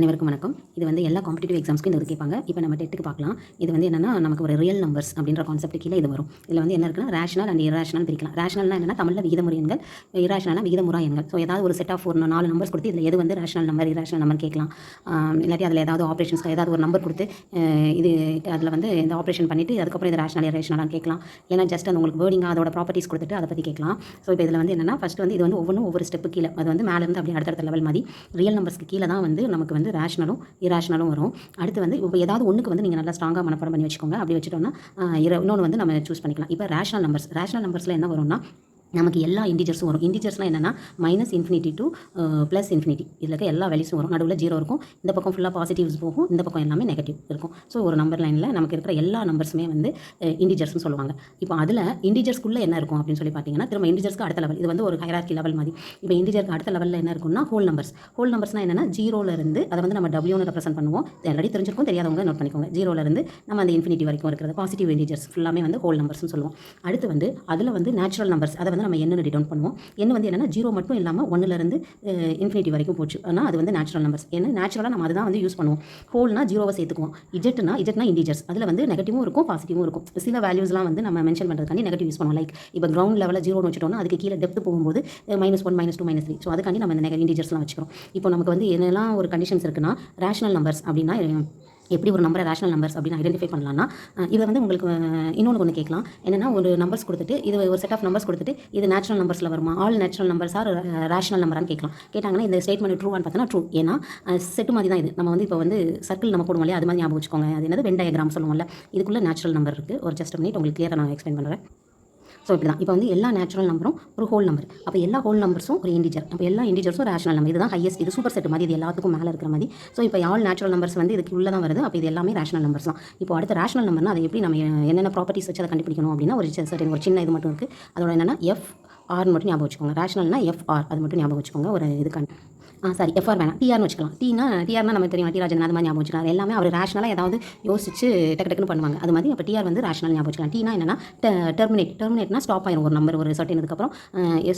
அனைவருக்கும் வணக்கம். இது வந்து எல்லா காம்படிட்டிவ் எக்ஸாம்ஸ்க்கும் இது கேட்பாங்க. இப்போ நம்ம டெட்டுக்கு பார்க்கலாம். இது வந்து என்னன்னா நமக்கு ஒரு ரியல் நம்பர்ஸ் அப்படின்ற கான்செப்ட் கீழே இது வரும். இதில் வந்து என்ன இருக்குன்னா ரேஷனல் அண்ட் இரேஷனல் பிரிக்கலாம். ரேஷனல்னா என்னன்னா தமிழில் விகிதமுறை எண்கள், இரேஷனல்னா விகிதமுறா எண்கள். ஸோ ஏதாவது ஒரு செட் ஆஃப் ஒரு 4 நம்பர்ஸ் கொடுத்து இதில் எது வந்து ரேஷனல் நம்பர் இரேஷனல் நம்பர் கேட்கலாம். இல்லாட்டி அதில் ஏதாவது ஆப்ரேஷன்ஸ்க்கு ஏதாவது ஒரு நம்பர் கொடுத்து இது அதில் வந்து இந்த ஆப்ரேஷன் பண்ணிவிட்டு அதுக்கப்புறம் இது ரேஷனல் இரேஷனலாக கேட்கலாம். இல்லைனா ஜஸ்ட் அந்த உங்களுக்கு வேர்டிங் அதோட ப்ராப்பர்ட்டிஸ் கொடுத்துட்டு அதை பற்றி கேட்கலாம். ஸோ இப்போ இதில் வந்து என்னன்னா ஃபஸ்ட்டு வந்து இது வந்து ஒவ்வொரு ஸ்டெப்பு கீழே அது வந்து மேலேருந்து அப்படியே அடுத்தடுத்த லெவல் மாதிரி ரியல் நம்பர்ஸ்க்கு கீழே தான் வந்து நமக்கு வந்து ரேஷனலும் இரேஷனலும் வரும். அடுத்து வந்து இப்போ ஏதாவது ஒன்றுக்கு வந்து நீங்கள் நல்லா ஸ்ட்ராங்காக மனப்பாடம் பண்ணி வச்சுக்கோங்க. அப்படி வச்சுட்டோம்னா இன்னொன்று வந்து நம்ம சூஸ் பண்ணிக்கலாம். இப்போ ரேஷனல் நம்பர்ஸில் என்ன வரும்னா நமக்கு எல்லா இன்டிஜர்ஸும் வரும். இன்டிஜர்ஸ்லாம் என்னென்னா -∞ to +∞. இதில் இருக்க எல்லா வேல்யூஸும் வரும். நடுவில் 0 இருக்கும். இந்த பக்கம் ஃபுல்லாக பாசிட்டிவ்ஸ் போகும், இந்த பக்கம் எல்லாமே நெகட்டிவ் இருக்கும். ஸோ ஒரு நம்பர் லைனில் நமக்கு இருக்கிற எல்லா நம்பர்ஸுமே வந்து இன்டிஜர்ஸ்னு சொல்லுவாங்க. இப்போ அதில் இன்டிஜர்ஸ்க்குள்ளே என்ன இருக்கும் அப்படின்னு சொல்லி பார்த்தீங்கன்னா திரும்ப இன்டிஜர்ஸ்க்கு அடுத்த லெவல் இது வந்து ஒரு ஹைரார்கி லெவல் மாதிரி. இப்போ இன்டிஜருக்கு அடுத்த லெவலில் என்ன இருக்கும்னா ஹோல் நம்பர்ஸ்னால் என்னென்னா 0லேருந்து அதை வந்து நம்ம W ரெப்ரசென்ட் பண்ணுவோம். ஆல்ரெடி தெரிஞ்சிருக்கும், தெரியாதவங்க நோட் பண்ணிக்கோங்க. 0லேருந்து நம்ம அந்த இன்ஃபினிட்டி வரைக்கும் இருக்கிறது பாசிட்டிவ் இன்டிஜர்ஸ் ஃபுல்லாமே வந்து ஹோல் நம்பர்ஸ்னு சொல்லுவோம். அடுத்து வந்து அதில் வந்து நேச்சுரல் நம்பர்ஸ் அதை வந்து நம்ம என்னென்னு டிடவுன் பண்ணுவோம். என்ன வந்து என்னன்னா 0 மட்டும் இல்லாமல் 1லேருந்து இன்ஃபினிட்டி வரைக்கும் போச்சு. ஆனால் அது வந்து நேச்சுரல் நம்பர்ஸ். ஏன்னா நேச்சுரலாக நம்ம அதுதான் வந்து யூஸ் பண்ணுவோம். ஹோல்னா 0வை சேர்த்துக்குவோம். இஜெட்னா இன்டிஜர்ஸ். அதில் வந்து நெகட்டிவும் இருக்கும் பாசிட்டிவும் இருக்கும். சில வேல்யூஸ்லாம் வந்து நம்ம மென்ஷன் பண்ணுறதுக்காண்டி நெகட்டிவ் யூஸ் பண்ணுவோம். லைக் இப்போ கிரவுண்ட் லெவலில் 0னு வச்சுட்டோம்னா அதுக்கு கீழே டெப்த் போகும்போது -1 -2 -3. ஸோ அதுக்காண்டி நம்ம இந்த இன்டிஜர்ஸ்லாம் வச்சுக்கிறோம். இப்போ நமக்கு வந்து என்னெல்லாம் ஒரு கண்டிஷன்ஸ் இருக்குன்னா ரேஷனல் நம்பர்ஸ் அப்படின்னா எப்படி ஒரு நம்பரை ரேஷனல் நம்பர்ஸ் அப்படின்னு ஐடென்டிஃபை பண்ணலாம்னா இதை வந்து உங்களுக்கு இன்னொன்று கேட்கலாம். என்னென்னா ஒரு நம்பர்ஸ் கொடுத்துட்டு இது ஒரு செட் ஆஃப் நம்பர்ஸ் கொடுத்துட்டு இது நேச்சுரல் நம்பர்ஸில் வருமா, all natural numbers are rational நம்பரான்னு கேட்டாங்கன்னா இந்த ஸ்டேட்மெண்ட் ட்ரூவான்னு பார்த்தோன்னா ட்ரூ. ஏன்னா செட்டு மாதிரி தான் இது. நம்ம வந்து இப்போ வந்து சர்க்கிள் நம்ம போடுவோம் இல்லையா, அது மாதிரி ஞாபகம் வச்சுக்கோங்க. அது என்னது வென் டயக்ராம் சொல்லுவோம்ல, இதுக்குள்ளே நேச்சுரல் நம்பர் இருக்குது. ஒரு ஜஸ்ட் மினிட் உங்களுக்கு கிளியராக நான் எக்ஸ்பிளைன் பண்ணுறேன். ஸோ இப்படி தான் இப்போ வந்து எல்லா நேச்சுரல் நம்பரும் ஒரு ஹோல் நம்பர். அப்போ எல்லா ஹோல் நம்பர்ஸும் ஒரு இன்டிஜர். அப்போ எல்லா இன்டிஜர்ஸும் ரேஷனல் நம்பர். இதுதான் ஹையஸ்ட். இது சூப்பர் செட் மாதிரி, இது எல்லாத்துக்கும் மேலே இருக்கிற மாதிரி. ஸோ இப்போ ஆல் நேச்சுரல் நம்பர்ஸ் வந்து இதுக்கு உள்ளே தான் வருது. அப்போ இது எல்லாமே ரேஷனல் நம்பர்ஸ் தான். இப்போ அடுத்த ரேஷனல் நம்பர்னா அதை எப்படி நம்ம என்னென்ன ப்ராப்பர்ட்டிஸ் வச்சு அதை கண்டுபிடிக்கணும் அப்படின்னா ஒரு சின்ன இது மட்டும் இருக்குது. அதோட என்னென்னா FR மட்டும் ஞாபகம் வச்சுக்கோங்க. ரேஷனல்னா FR அது மட்டும் ஞாபகம் வச்சுக்கோங்க. ஒரு இதுக்கான சாரி FR வேணாம், TRனு வச்சுக்கலாம். TRனா நம்ம தெரியும், டி ராஜன் அது மாதிரி ஞாபகம் வச்சுக்கலாம். எல்லாமே அவர் ரேஷனலாக ஏதாவது யோசிச்சு டக்குன்னு பண்ணுவாங்க. அது மாதிரி அப்போ TR வந்து ரேஷனல் ஞாபகம் வச்சுக்கலாம். Tனா என்னன்னா டெர்மினேட்னா ஸ்டாப் ஆயிரும். ஒரு நம்பர் ஒரு சர்டன் இதுக்கப்புறம்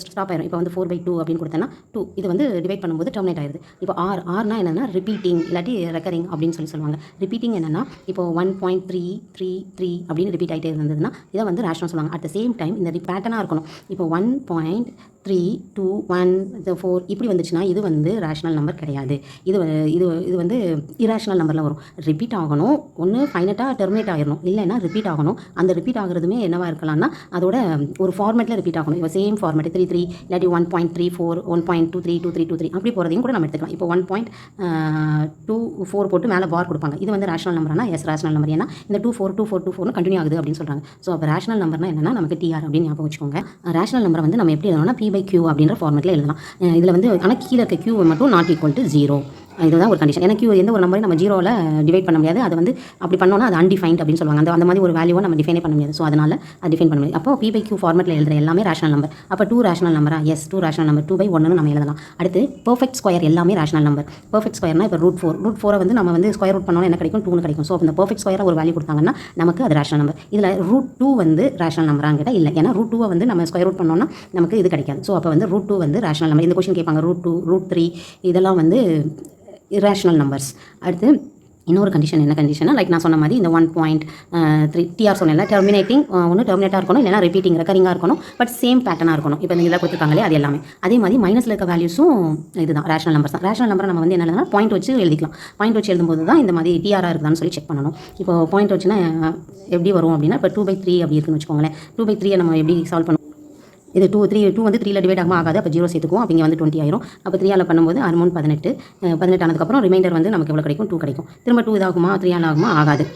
ஸ்டாப் ஆயிரும். இப்போ வந்து 4/2 அப்படின்னு கொடுத்தேன்னா 2 இது வந்து டிவைட் பண்ணும்போது டெர்மினேட் ஆயிடுது. இப்போ ஆர்னா என்னன்னா ரிப்பீட்டிங் இல்லாட்டி ரெக்கரிங் அப்படின்னு சொல்லுவாங்க. ரிப்பீட்டிங் என்னன்னா இப்போ 1.333 அப்படின்னு ரிப்பீட் ஆகிட்டே இருந்ததுன்னா இதை வந்து ரேஷனல் சொல்லுவாங்க. அட் த சேம் டைம் இந்த பேட்டர்னாக இருக்கணும். இப்போ 1.3 2 1 4 இப்படி வந்துச்சுன்னா இது வந்து ரேஷனல் நம்பர் கிடையாது. இது வந்து இரேஷனல் நம்பரில் வரும். ரிப்பீட் ஆகணும், ஒன்று ஃபைனட்டாக டெர்மினேட் ஆகிடணும், இல்லைன்னா ரிப்பீட் ஆகணும். அந்த ரிப்பீட் ஆகிறதுமே என்னவா இருக்கலாம்னா அதோட ஒரு ஃபார்மேட்டில் ரிப்பீட் ஆகணும். இப்போ சேம் ஃபார்மேட் 33 இல்லாட்டி 1.34 1.23 23 அப்படி போகிறதையும் கூட நம்ம எடுத்துக்கலாம். இப்போ 1.24 போட்டு மேலே பார் கொடுப்பாங்க. இது வந்து ரேஷனல் நம்பர்னா ரேஷனல் நம்பர். ஏன்னா இந்த 24 கண்டினியூ ஆகுது அப்படின்னு சொல்கிறாங்க. ஸோ அப்போ ரேஷனல் நம்பர்னா என்னன்னா நமக்கு TR அப்படின்னு ஞாபகம் வச்சுக்கோங்க. ரேஷனல் நம்பரை வந்து நம்ம எப்படி எழுதணும்னா P/Q அப்படின்ற ஃபார்மேட்டில் எழுதலாம். இதில் வந்து ஆனால் கீழே இருக்க Q மட்டும் not equal to 0. இதுதான் ஒரு கண்டிஷன். ஏன்னா எந்த ஒரு நம்பரையும் நம்ம 0வில் டிவைட் பண்ண முடியாது. அது வந்து அப்படி பண்ணோன்னா அது அன்டிஃபைன்ட் அப்படின்னு சொல்லுவாங்க. அந்த மாதிரி ஒரு வேல்யூவை நம்ம டிஃபைனே பண்ண முடியாது. ஸோ அதனால் அது டிஃபைன் பண்ண முடியாது. அப்போ P/Q ஃபார்மேட்டில் எழுதுற எல்லாமே ரேஷனல் நம்பர். அப்போ 2 ரேஷனல் நம்பரா? S 2 rational number. 2/1 நம்ம எழுதலாம். அடுத்து பெர்ஃபெக்ட் ஸ்கொயர் எல்லாமே ரேஷனல் நம்பர். பெர்ஃபெக்ட் ஸ்கொயர்னா இப்போ √4 வந்து நம்ம வந்து ஸ்கொயர் ரூட் பண்ணோன்னா என்ன கிடைக்கும்? 2 கிடைக்கும். ஸோ அந்த பெர்ஃபெக்ட் ஸ்கொயராக ஒரு வேல்யூ கொடுத்தாங்கன்னா நமக்கு அது ரேஷனல் நம்பர். இதில் √2 வந்து ரேஷனல் நம்பரான்னு கேட்டால் இல்லை. ஏன்னா √2 வந்து நம்ம ஸ்கொயர் ரூட் பண்ணோன்னா நமக்கு இது கிடைக்காது. ஸோ அப்போ வந்து √2 வந்து ரேஷனல் நம்பர். இந்த கொஸ்டின் கேட்பாங்க. √2 √3 இதெல்லாம் வந்து இரேஷனல் நம்பர்ஸ். அடுத்து இன்னொரு கண்டிஷன் என்ன கண்டிஷனா லைக் நான் சொன்ன மாதிரி இந்த 1.3 TR சொன்னேன்ல, டெர்மினேட்டிங் ஒன்று டெர்மினேட்டாக இருக்கணும், இல்லைனா ரிப்பீட்டிங் ரெக்கரிங்காக இருக்கணும், பட் சேம் பேட்டர்னாக இருக்கணும். இப்போ இதில் கொடுத்துருக்காங்களே அது எல்லாமே. அதே மாதிரி மைனஸில் இருக்க வேல்யூஸும் இதுதான் ரேஷனல் நம்பர்ஸ் தான். ரேஷனல் நம்பரை நம்ம வந்து என்ன எழுதலாம், பாயிண்ட் வச்சு எழுதிக்கலாம். பாயிண்ட் வச்சு எழுதும்போது தான் இந்த மாதிரி TRஆ இருக்குதான்னு சொல்லி செக் பண்ணணும். இப்போ பாயிண்ட் வச்சுன்னா எப்படி வரும் அப்படின்னா இப்போ 2/3 அப்படி இருக்குன்னு வச்சுக்கோங்களேன். 2/3 நம்ம எப்படி சால்வ் பண்ணுவோம்? இது 2 வந்து 3ல டிவைட் ஆகாது. அப்போ 0 சேர்த்துக்குவோம். அப்போ இங்கே வந்து 20 ஆயிரும். அப்போ 3ஆல் பண்ணும்போது 18 ஆனதுக்கப்புறம் ரிமைண்டர் வந்து நமக்கு எவ்வளோ கிடைக்கும்? 2 கிடைக்கும். திரும்ப 2 இதாகுமா 3ஆல் ஆகுமா? ஆகாது.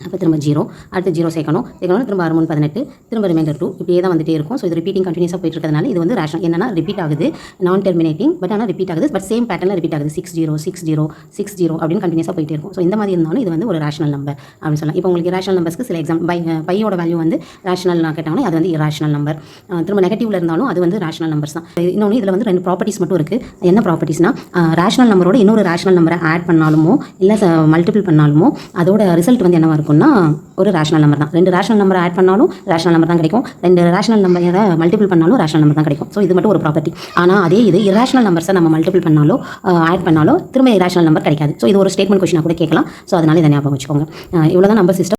அப்போ திரும்ப 0 அடுத்து 0 சேர்க்கணும். திரும்ப 18 திரும்ப ரிமைண்டர் 2 இப்படியே தான் வந்துட்டே இருக்கும். ஸோ இது ரிப்பீட்டிங் கண்டினியூஸாக போயிட்டு இருக்கிறதுனால இது வந்து ரேஷனல். என்னன்னா ரிப்பீட் ஆகுது, நான் டெர்மினேட்டிங், பட் ஆனால் ரிப்பீட் ஆகுது, பட் சேம் பேட்டர்னில் ரிப்பீட் ஆகுது. 60 அப்படின்னு கண்டினியூஸாக போயிட்டே இருக்கும். ஸோ இந்த மாதிரி இருந்தாலும் இது வந்து ஒரு ரேஷனல் நம்பர் அப்படின்னு சொல்லலாம். இப்போ உங்களுக்கு ரேஷனல் நம்பர்ஸ்க்கு சில எக்ஸாம் பையோட வேல்யூ வந்து ரேஷனல் கேட்டாங்கன்னா அது வந்து இரேஷனல் நம்பர். திரும்ப நெகட்டிவ்ல இருந்தாலும் அது வந்து ரேஷனல் நம்பர்ஸ் தான். இன்னொன்று இதில் வந்து 2 ப்ராப்பர்ட்டிஸ் மட்டும் இருக்குது. என்ன ப்ராப்பர்ட்டிஸ்னா ரேஷனல் நம்பரோட இன்னொரு ரேஷனல் நம்பரை ஆட் பண்ணாலுமோ இல்லை மல்டிபிள் பண்ணாலுமோ அதோட ரிசல்ட் வந்து என்னவா இருக்கும் அப்படின்னா ஒரு ரேஷனல் நம்பர் தான். 2 ரேஷனல் நம்பர் ஆட் பண்ணாலும் ரேஷனல் நம்பர் தான் கிடைக்கும். 2 ரேஷனல் நம்பரை மல்டிபிள் பண்ணாலும் ரேஷனல் நம்பர் தான் கிடைக்கும். ஸோ இது மட்டும் ஒரு ப்ராப்பர்ட்டி. ஆனால் அதே இது இரேஷனல் நம்பர்ஸை நம்ம மல்டிபிள் பண்ணாலோ ஆட் பண்ணாலோ திரும்ப இரேஷனல் நம்பர் கிடைக்காது. ஸோ இது ஒரு ஸ்டேட்மெண்ட் கொஸ்டினாக கூட கேட்கலாம். ஸோ அதனால இதை ஞாபகம் வச்சுக்கோங்க. இவ்வளோ தான் நம்பர் சிஸ்டம்.